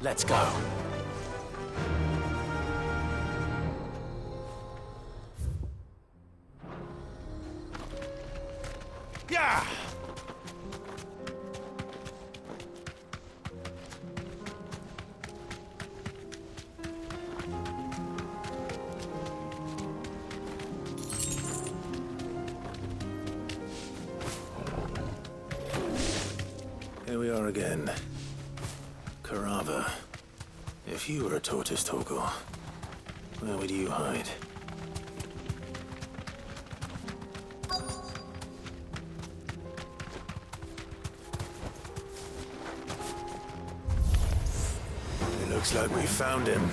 Let's go. Yeah! Here we are again. Carava. If you were a tortoise, Torgal, where would you hide? It looks like we found him.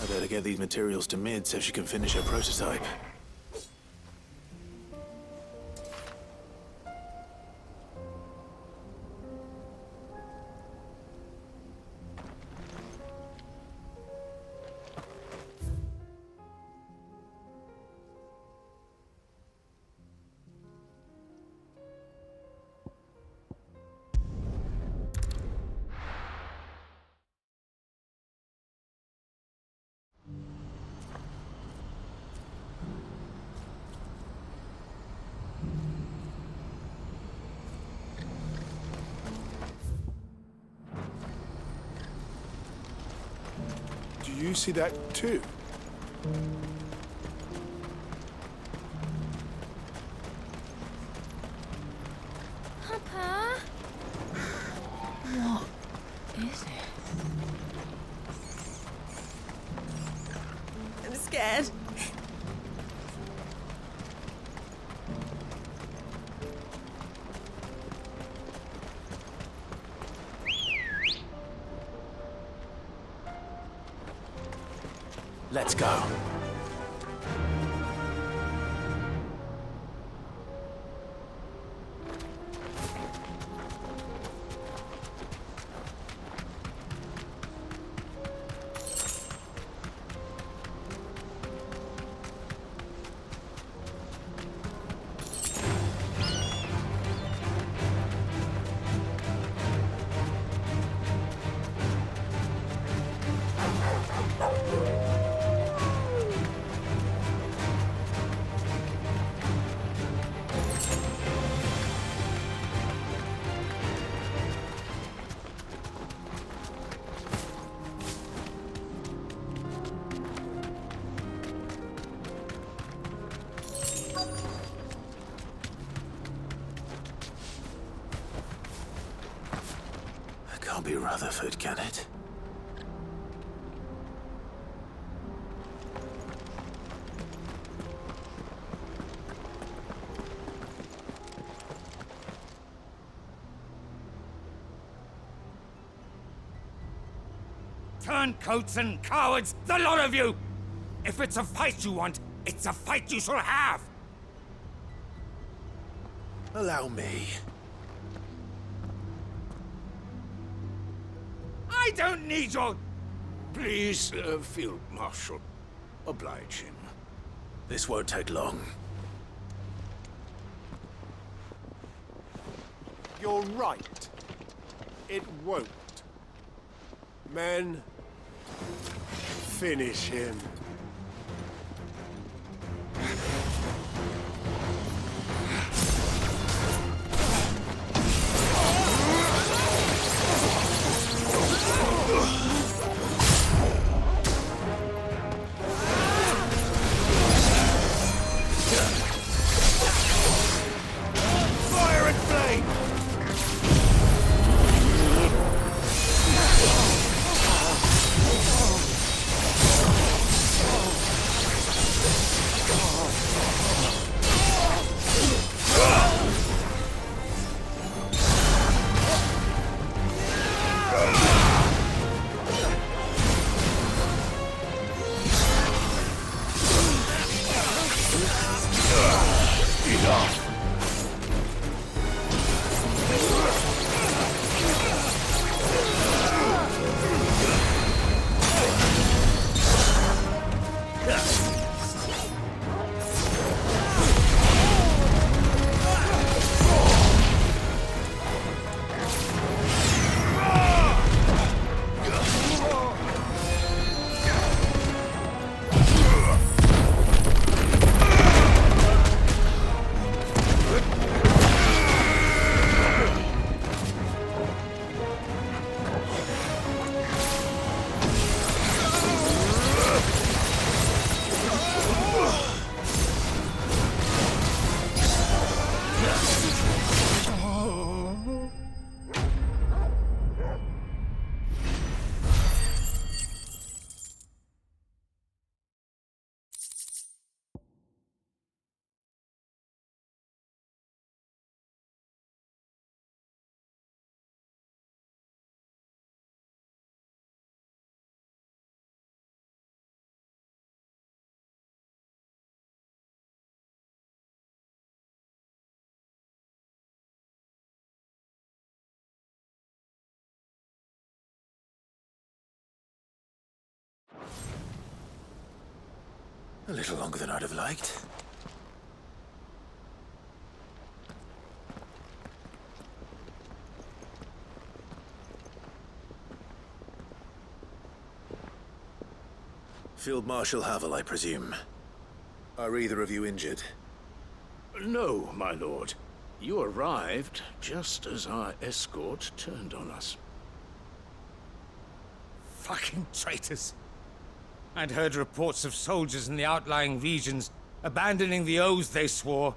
I better get these materials to Mid so she can finish her prototype. Do you see that too? scared. Let's go. Can't be Rutherford, can it? Turncoats and cowards, the lot of you! If it's a fight you want, it's a fight you shall have! Allow me. I don't need your... Please, Field Marshal, oblige him. This won't take long. You're right. It won't. Men, finish him. A little longer than I'd have liked. Field Marshal Havel, I presume. Are either of you injured? No, my lord. You arrived just as our escort turned on us. Fucking traitors. I'd heard reports of soldiers in the outlying regions abandoning the oaths they swore.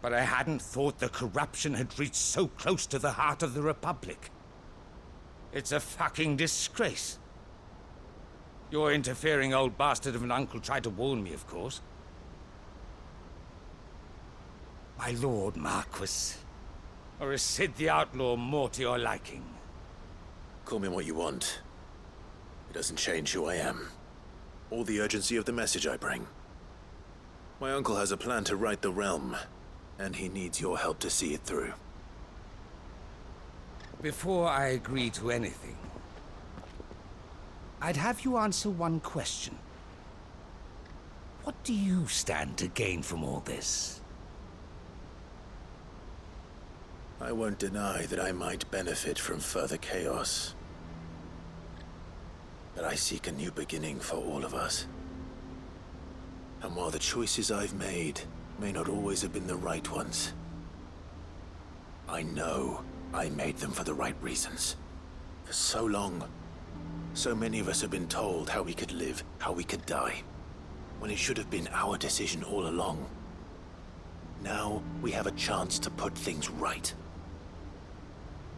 But I hadn't thought the corruption had reached so close to the heart of the Republic. It's a fucking disgrace. Your interfering old bastard of an uncle tried to warn me, of course. My lord Marquis. Or is Sid the Outlaw more to your liking? Call me what you want. It doesn't change who I am, or the urgency of the message I bring. My uncle has a plan to right the realm, and he needs your help to see it through. Before I agree to anything, I'd have you answer one question. What do you stand to gain from all this? I won't deny that I might benefit from further chaos. But I seek a new beginning for all of us. And while the choices I've made may not always have been the right ones, I know I made them for the right reasons. For so long, so many of us have been told how we could live, how we could die, when it should have been our decision all along. Now we have a chance to put things right.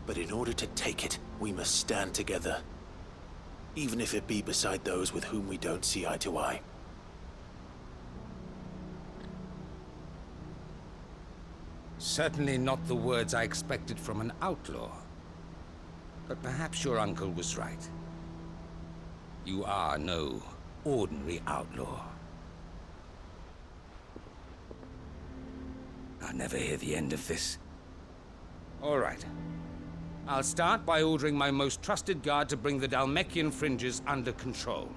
But in order to take it, we must stand together. Even if it be beside those with whom we don't see eye to eye. Certainly not the words I expected from an outlaw. But perhaps your uncle was right. You are no ordinary outlaw. I'll never hear the end of this. All right. I'll start by ordering my most trusted guard to bring the Dalmekian fringes under control.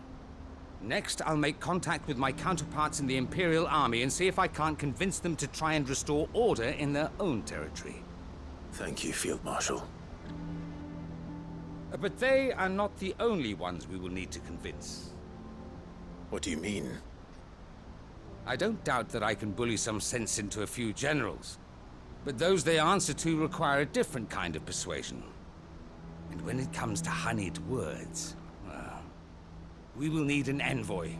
Next, I'll make contact with my counterparts in the Imperial Army and see if I can't convince them to try and restore order in their own territory. Thank you, Field Marshal. But they are not the only ones we will need to convince. What do you mean? I don't doubt that I can bully some sense into a few generals. But those they answer to require a different kind of persuasion. And when it comes to honeyed words, well, we will need an envoy.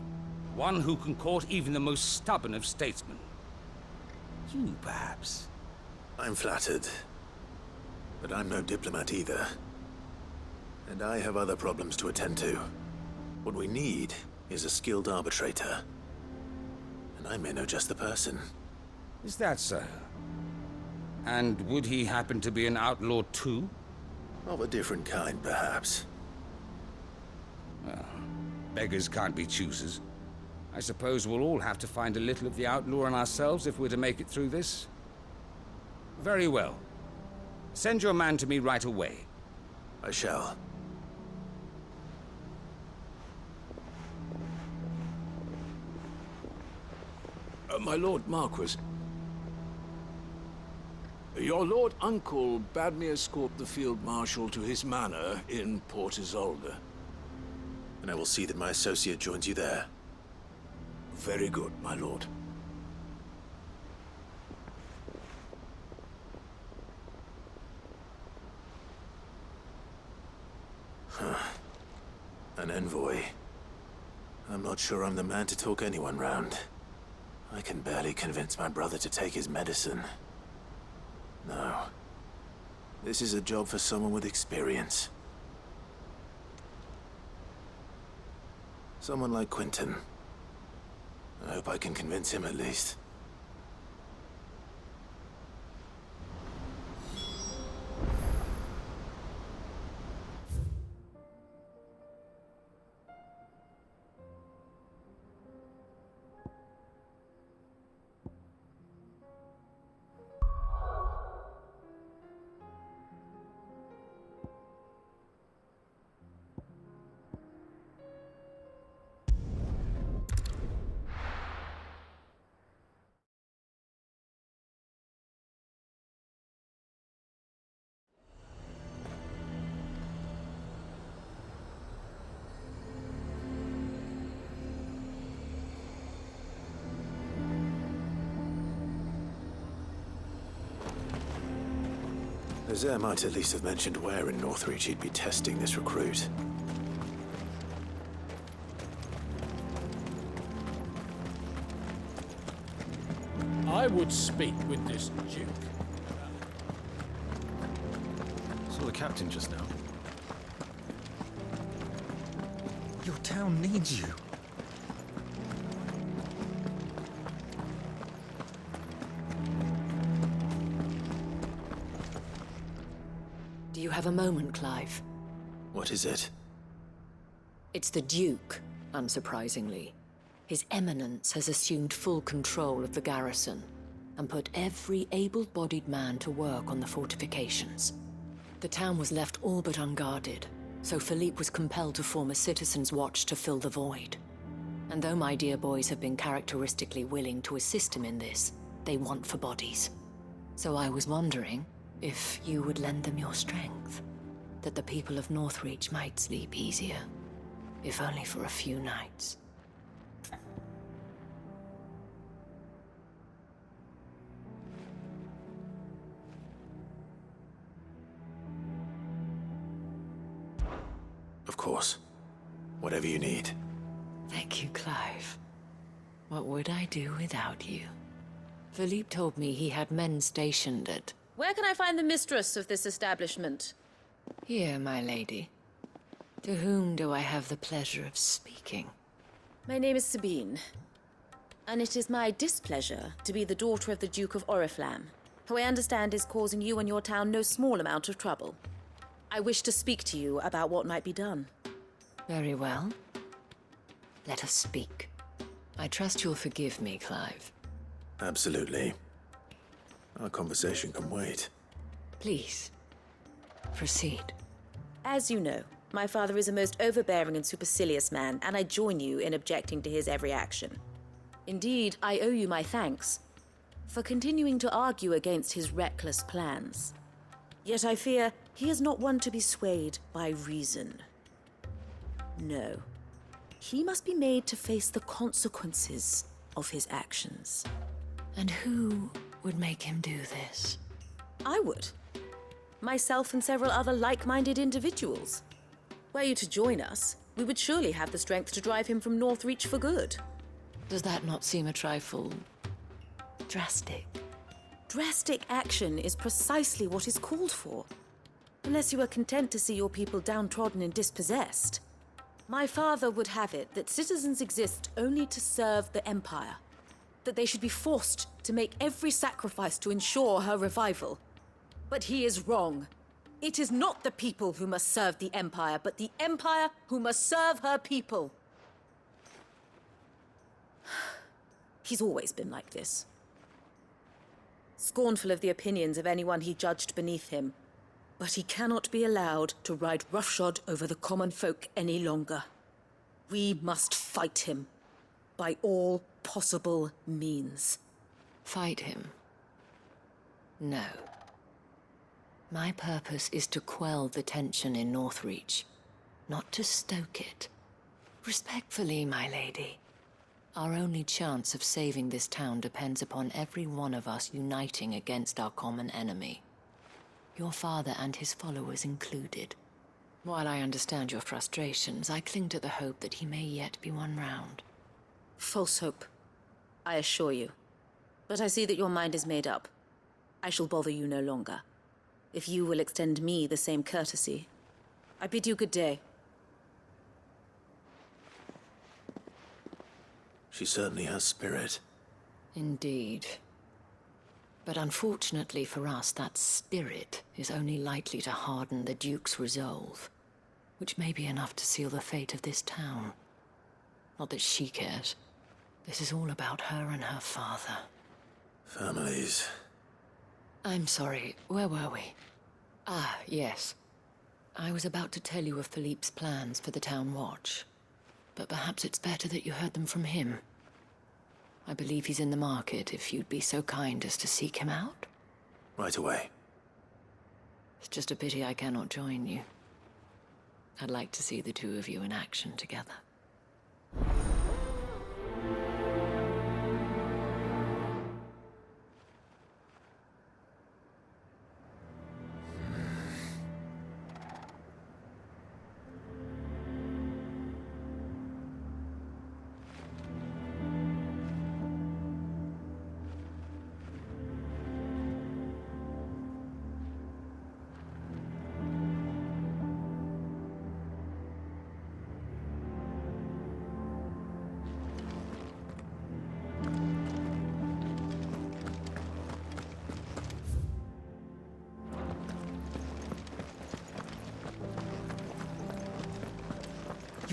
One who can court even the most stubborn of statesmen. You, perhaps. I'm flattered. But I'm no diplomat either. And I have other problems to attend to. What we need is a skilled arbitrator. And I may know just the person. Is that so? And would he happen to be an outlaw too? Of a different kind, perhaps. Well, beggars can't be choosers. I suppose we'll all have to find a little of the outlaw in ourselves if we're to make it through this. Very well. Send your man to me right away. I shall. My Lord Marquis. Your Lord Uncle bade me escort the Field Marshal to his manor in Port Isolde. And I will see that my associate joins you there. Very good, my lord. An envoy. I'm not sure I'm the man to talk anyone round. I can barely convince my brother to take his medicine. No. This is a job for someone with experience. Someone like Quentin. I hope I can convince him at least. Azir might at least have mentioned where in Northreach he'd be testing this recruit. I would speak with this Duke. Saw the captain just now. You're town needs you. Do you have a moment, Clive? What is it? It's the Duke, unsurprisingly. His Eminence has assumed full control of the garrison and put every able-bodied man to work on the fortifications. The town was left all but unguarded, so Philippe was compelled to form a citizens' watch to fill the void. And though my dear boys have been characteristically willing to assist him in this, they want for bodies. So I was wondering if you would lend them your strength, that the people of Northreach might sleep easier, if only for a few nights. Of course. Whatever you need. Thank you, Clive. What would I do without you? Philippe told me he had men stationed at... Where can I find the mistress of this establishment? Here, my lady. To whom do I have the pleasure of speaking? My name is Sabine, and it is my displeasure to be the daughter of the Duke of Oriflamme, who I understand is causing you and your town no small amount of trouble. I wish to speak to you about what might be done. Very well. Let us speak. I trust you'll forgive me, Clive. Absolutely. Our conversation can wait. Please, proceed. As you know, my father is a most overbearing and supercilious man, and I join you in objecting to his every action. Indeed, I owe you my thanks for continuing to argue against his reckless plans. Yet I fear he is not one to be swayed by reason. No. He must be made to face the consequences of his actions. And who would make him do this? I would. Myself and several other like-minded individuals. Were you to join us, we would surely have the strength to drive him from Northreach for good. Does that not seem a trifle... drastic? Drastic action is precisely what is called for. Unless you are content to see your people downtrodden and dispossessed. My father would have it that citizens exist only to serve the Empire. That they should be forced to make every sacrifice to ensure her revival. But he is wrong. It is not the people who must serve the Empire, but the Empire who must serve her people. He's always been like this. Scornful of the opinions of anyone he judged beneath him. But he cannot be allowed to ride roughshod over the common folk any longer. We must fight him. By all possible means. Fight him? No. My purpose is to quell the tension in Northreach, not to stoke it. Respectfully, my lady. Our only chance of saving this town depends upon every one of us uniting against our common enemy. Your father and his followers included. While I understand your frustrations, I cling to the hope that he may yet be won round. False hope, I assure you. But I see that your mind is made up. I shall bother you no longer. If you will extend me the same courtesy, I bid you good day. She certainly has spirit. Indeed. But unfortunately for us, that spirit is only likely to harden the Duke's resolve, which may be enough to seal the fate of this town. Not that she cares. This is all about her and her father. Families. I'm sorry, where were we? Ah, yes. I was about to tell you of Philippe's plans for the town watch, but perhaps it's better that you heard them from him. I believe he's in the market, if you'd be so kind as to seek him out. Right away. It's just a pity I cannot join you. I'd like to see the two of you in action together.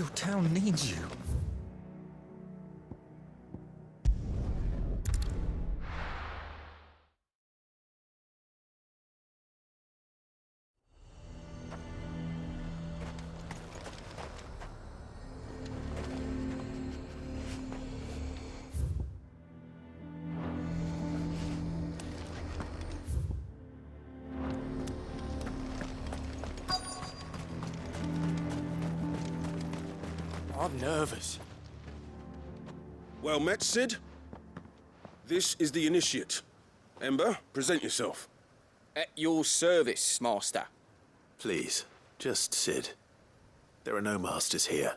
Your town needs you. I'm nervous. Well met, Sid. This is the Initiate. Ember, present yourself. At your service, Master. Please, just Sid. There are no masters here.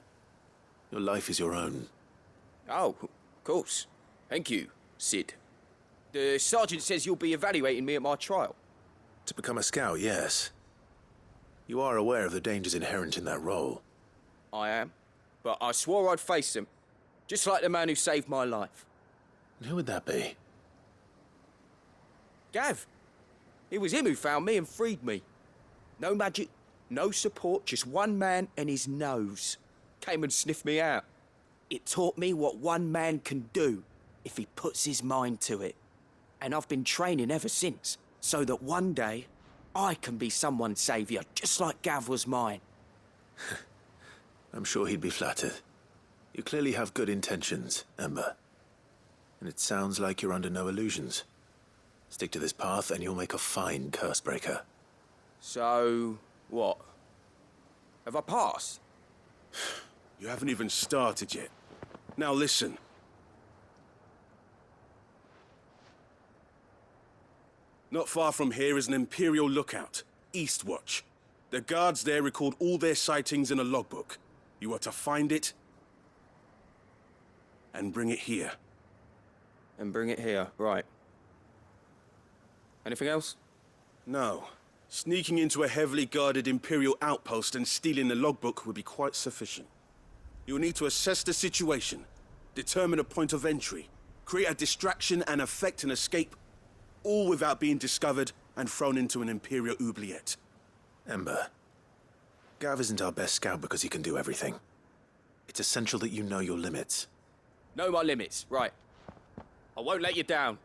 Your life is your own. Oh, of course. Thank you, Sid. The Sergeant says you'll be evaluating me at my trial. To become a scout, yes. You are aware of the dangers inherent in that role. I am. But I swore I'd face them. Just like the man who saved my life. And who would that be? Gav. It was him who found me and freed me. No magic, no support, just one man and his nose. Came and sniffed me out. It taught me what one man can do if he puts his mind to it. And I've been training ever since, so that one day I can be someone's saviour, just like Gav was mine. I'm sure he'd be flattered. You clearly have good intentions, Ember. And it sounds like you're under no illusions. Stick to this path and you'll make a fine cursebreaker. So, what? Have I passed? You haven't even started yet. Now listen. Not far from here is an Imperial lookout, Eastwatch. The guards there record all their sightings in a logbook. You are to find it and bring it here. And bring it here, right. Anything else? No. Sneaking into a heavily guarded Imperial outpost and stealing the logbook would be quite sufficient. You'll need to assess the situation, determine a point of entry, create a distraction and effect an escape, all without being discovered and thrown into an Imperial oubliette. Ember, Gav isn't our best scout because he can do everything. It's essential that you know your limits. Know my limits, right. I won't let you down.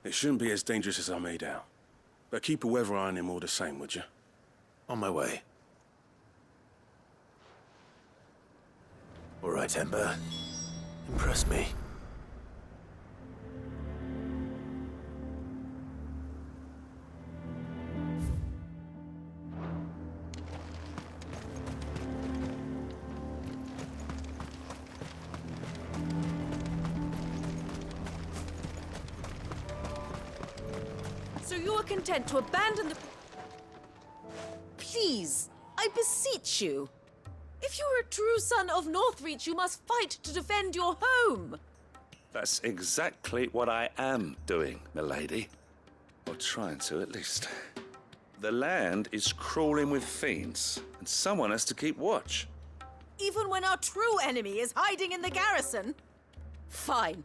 It shouldn't be as dangerous as I made out. But keep a weather eye on him all the same, would you? On my way. All right, Ember. Impress me. So you are content to abandon the... Please, I beseech you. If you are a true son of Northreach, you must fight to defend your home. That's exactly what I am doing, milady. Or trying to, at least. The land is crawling with fiends, and someone has to keep watch. Even when our true enemy is hiding in the garrison? Fine.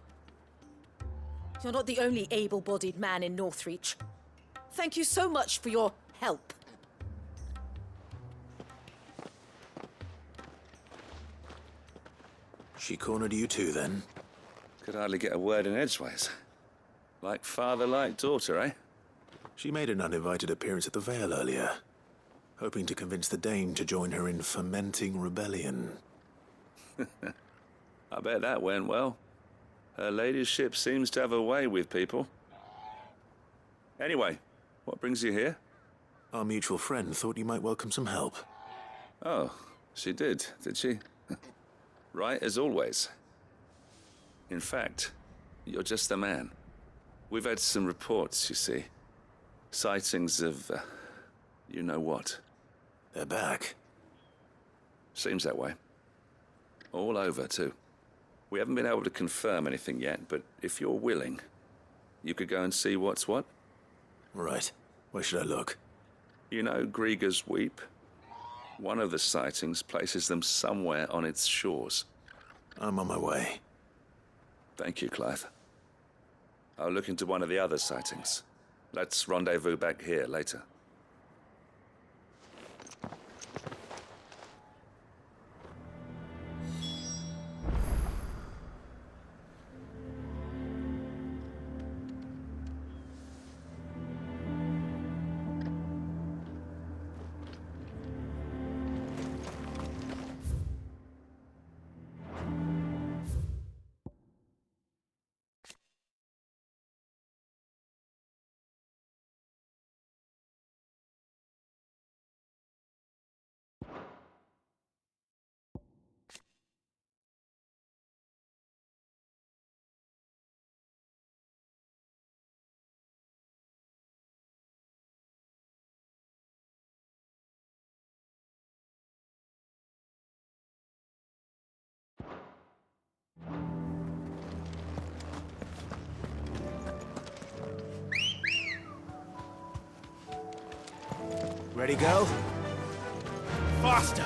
You're not the only able-bodied man in Northreach. Thank you so much for your help. She cornered you too, then? Could hardly get a word in edgeways. Like father, like daughter, eh? She made an uninvited appearance at the Vale earlier, hoping to convince the Dame to join her in fomenting rebellion. I bet that went well. Her ladyship seems to have a way with people. Anyway, what brings you here? Our mutual friend thought you might welcome some help. Oh, she did she? Right as always. In fact, you're just the man. We've had some reports, you see. Sightings of, you know what. They're back. Seems that way. All over, too. We haven't been able to confirm anything yet, but if you're willing, you could go and see what's what. Right. Where should I look? You know Grieger's Weep? One of the sightings places them somewhere on its shores. I'm on my way. Thank you, Clive. I'll look into one of the other sightings. Let's rendezvous back here later. Ready, go? Faster!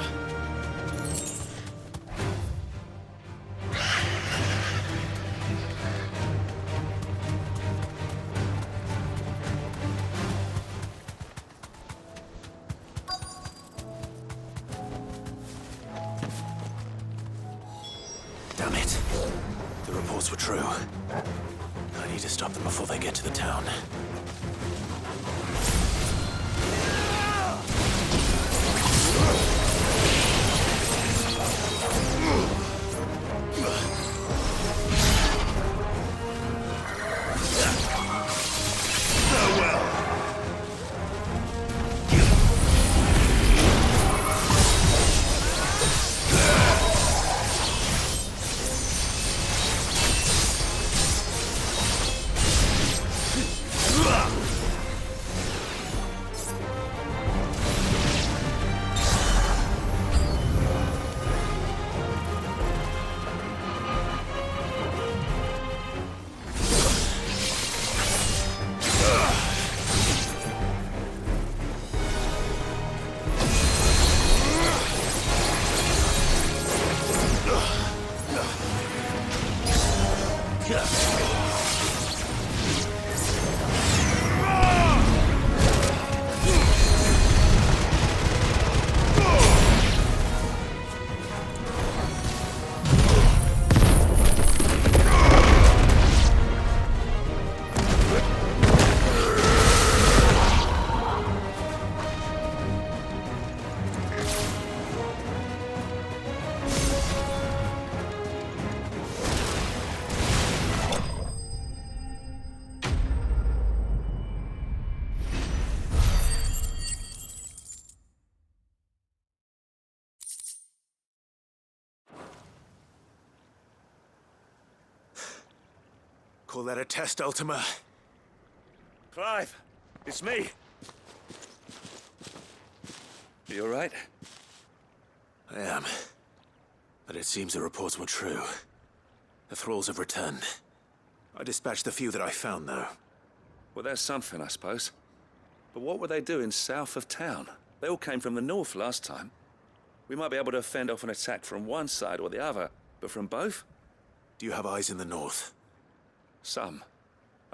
Damn it. The reports were true. I need to stop them before they get to the town. Call that a test, Ultima? Clive, it's me. You all right? I am. But it seems the reports were true. The thralls have returned. I dispatched the few that I found, though. Well, there's something, I suppose. But what were they doing south of town? They all came from the north last time. We might be able to fend off an attack from one side or the other, but from both? Do you have eyes in the north? Some.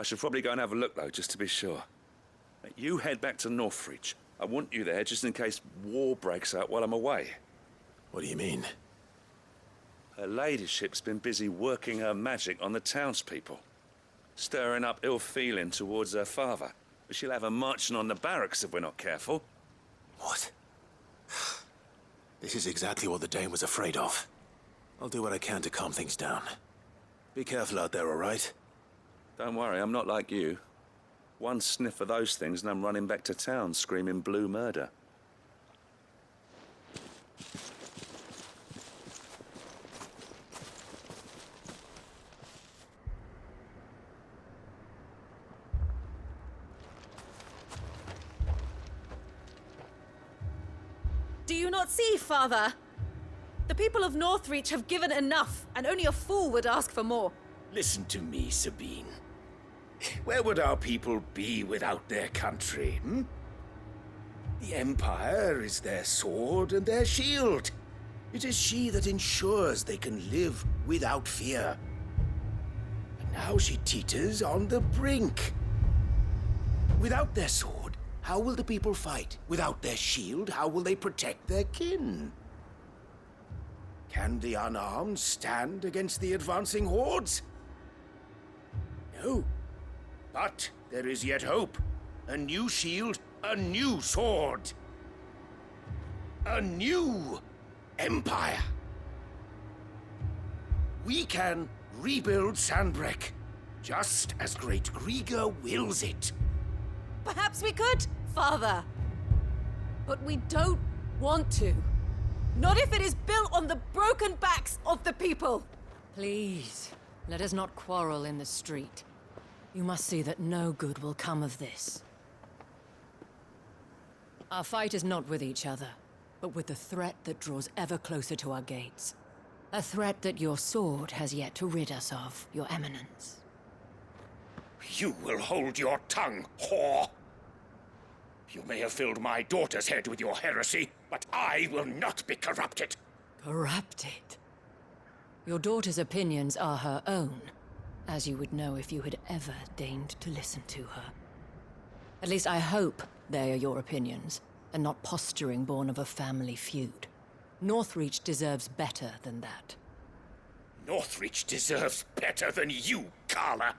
I should probably go and have a look, though, just to be sure. You head back to Northreach. I want you there just in case war breaks out while I'm away. What do you mean? Her ladyship's been busy working her magic on the townspeople. Stirring up ill feeling towards her father. She'll have her marching on the barracks if we're not careful. What? This is exactly what the Dane was afraid of. I'll do what I can to calm things down. Be careful out there, all right? Don't worry, I'm not like you. One sniff of those things and I'm running back to town screaming blue murder. Do you not see, Father? The people of Northreach have given enough, and only a fool would ask for more. Listen to me, Sabine. Where would our people be without their country, hmm? The Empire is their sword and their shield. It is she that ensures they can live without fear. And Now she teeters on the brink. Without their sword, how will the people fight? Without their shield, how will they protect their kin? Can the unarmed stand against the advancing hordes? No. But there is yet hope. A new shield, a new sword. A new empire. We can rebuild Sandbreck, just as Great Grieger wills it. Perhaps we could, Father. But we don't want to. Not if it is built on the broken backs of the people. Please, let us not quarrel in the street. You must see that no good will come of this. Our fight is not with each other, but with the threat that draws ever closer to our gates. A threat that your sword has yet to rid us of, Your Eminence. You will hold your tongue, whore! You may have filled my daughter's head with your heresy, but I will not be corrupted! Corrupted? Your daughter's opinions are her own, as you would know if you had ever deigned to listen to her. At least I hope they are your opinions, and not posturing born of a family feud. Northreach deserves better than that. Northreach deserves better than you, Carla!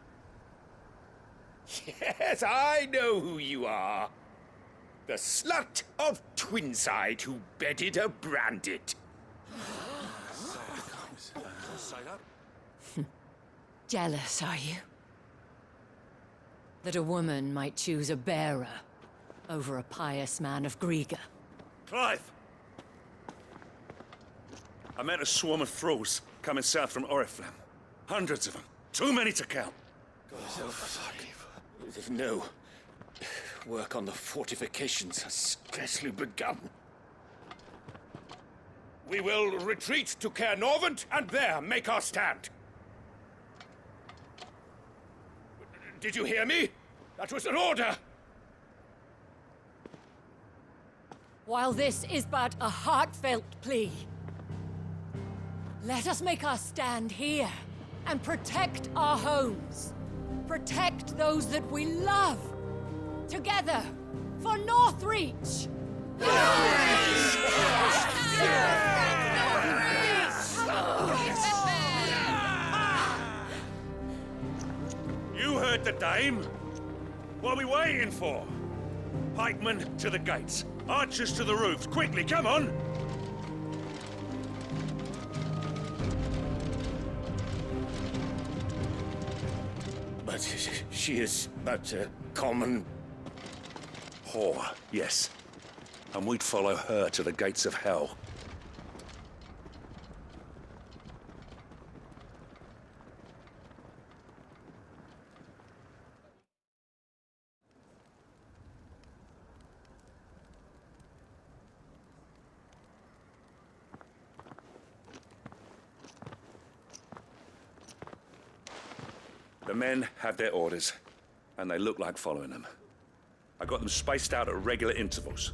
Yes, I know who you are. The slut of Twinside who bedded a Branded. Jealous, are you? That a woman might choose a bearer over a pious man of Grieger. Clive! I met a swarm of thralls coming south from Oriflamme. Hundreds of them. Too many to count. Oh, fuck. No. Work on the fortifications has scarcely begun. We will retreat to Caer Norvent and there make our stand. Did you hear me? That was an order! While this is but a heartfelt plea, let us make our stand here and protect our homes. Protect those that we love. Together, for Northreach! You heard the dame. What are we waiting for? Pikemen to the gates. Archers to the roofs. Quickly, come on! But she is but a common... whore, yes. And we'd follow her to the gates of hell. The men have their orders, and they look like following them. I got them spaced out at regular intervals.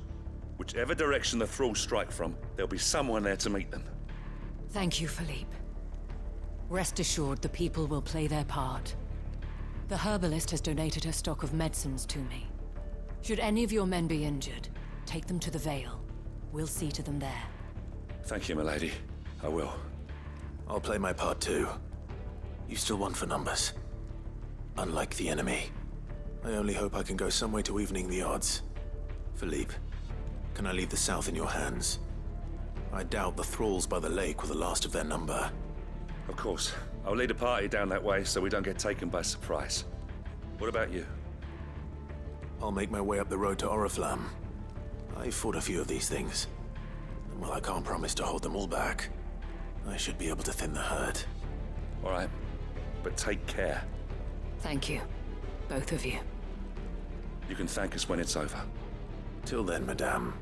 Whichever direction the thralls strike from, there'll be someone there to meet them. Thank you, Philippe. Rest assured the people will play their part. The herbalist has donated her stock of medicines to me. Should any of your men be injured, take them to the Vale. We'll see to them there. Thank you, milady. I will. I'll play my part too. You still want for numbers. Unlike the enemy. I only hope I can go some way to evening the odds. Philippe, can I leave the south in your hands? I doubt the thralls by the lake were the last of their number. Of course. I'll lead a party down that way so we don't get taken by surprise. What about you? I'll make my way up the road to Oriflamme. I fought a few of these things. And while I can't promise to hold them all back, I should be able to thin the herd. All right. But take care. Thank you. Both of you. You can thank us when it's over. Till then, madame.